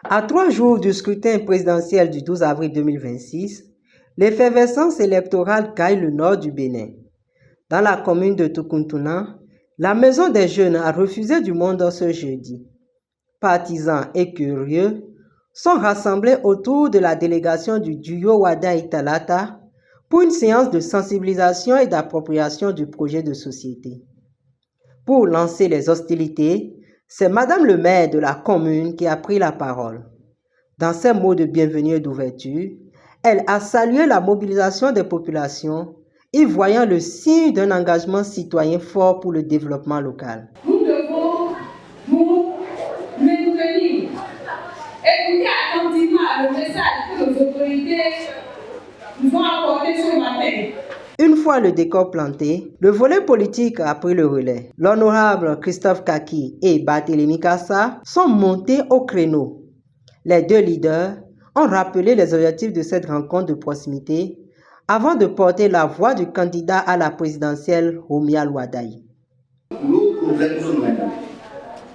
À 3 jours du scrutin présidentiel du 12 avril 2026, l'effervescence électorale gagne le nord du Bénin. Dans la commune de Tukuntuna, la Maison des Jeunes a refusé du monde ce jeudi. Partisans et curieux sont rassemblés autour de la délégation du duo Wadaï Talata pour une séance de sensibilisation et d'appropriation du projet de société. Pour lancer les hostilités, c'est Madame le maire de la commune qui a pris la parole. Dans ses mots de bienvenue et d'ouverture, elle a salué la mobilisation des populations, y voyant le signe d'un engagement citoyen fort pour le développement local. Nous devons nous maintenir, écouter attentivement le message que nos autorités nous ont apporté ce matin. Une fois le décor planté, le volet politique a pris le relais. L'honorable Christophe Kaki et Barthélémy Kassa sont montés au créneau. Les deux leaders ont rappelé les objectifs de cette rencontre de proximité avant de porter la voix du candidat à la présidentielle, Romial Wadaï. Nos problèmes sont maintenant.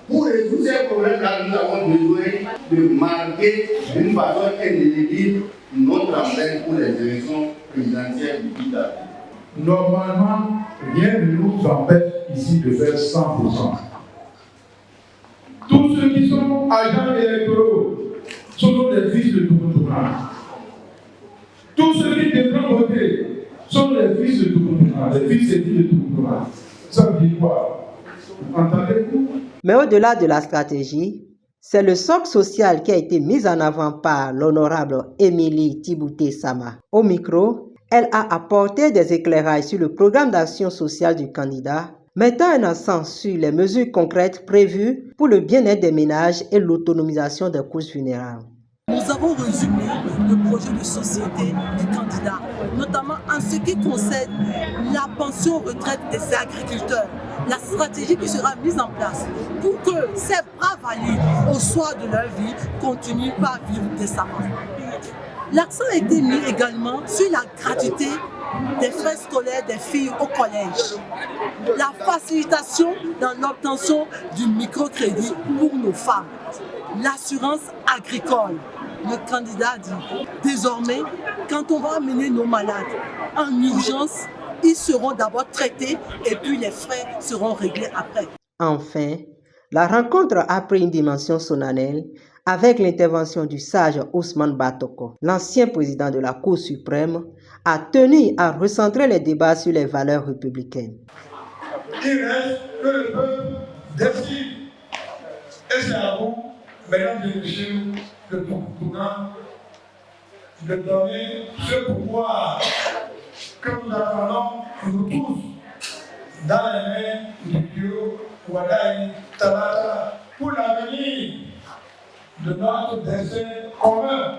Pour résoudre ces problèmes-là, nous avons besoin de marquer d'une façon indélébile notre empreinte pour les élections présidentielles du 10 avril. Normalement, rien ne nous empêche ici de faire 100%. Tous ceux qui sont agents électoraux sont des fils de Tukuntuna. Tous ceux qui devront voter sont les fils de Tukuntuna, les fils et filles de Tukuntuna. Ça veut dire quoi? Entendez-vous? Mais au-delà de la stratégie, c'est le socle social qui a été mis en avant par l'honorable Émilie Tibouté-Sama. Au micro, elle a apporté des éclairages sur le programme d'action sociale du candidat, mettant un accent sur les mesures concrètes prévues pour le bien-être des ménages et l'autonomisation des couches vulnérables. Nous avons résumé le projet de société du candidat, notamment en ce qui concerne la pension retraite des agriculteurs, la stratégie qui sera mise en place pour que ces braves alliés, au soir de leur vie, continuent à vivre décemment. L'accent a été mis également sur la gratuité des frais scolaires des filles au collège, la facilitation dans l'obtention du microcrédit pour nos femmes, l'assurance agricole. Le candidat dit, désormais, quand on va amener nos malades en urgence, ils seront d'abord traités et puis les frais seront réglés après. Enfin, la rencontre a pris une dimension solennelle avec l'intervention du sage Ousmane Batoko. L'ancien président de la Cour suprême a tenu à recentrer les débats sur les valeurs républicaines. Il reste que le peuple décide. Et c'est à vous, mesdames et messieurs, de Tukuntuna, de donner ce pouvoir que nous attendons, nous tous, dans les mains du Dieu Wadaï Talata, pour l'avenir de notre destin commun.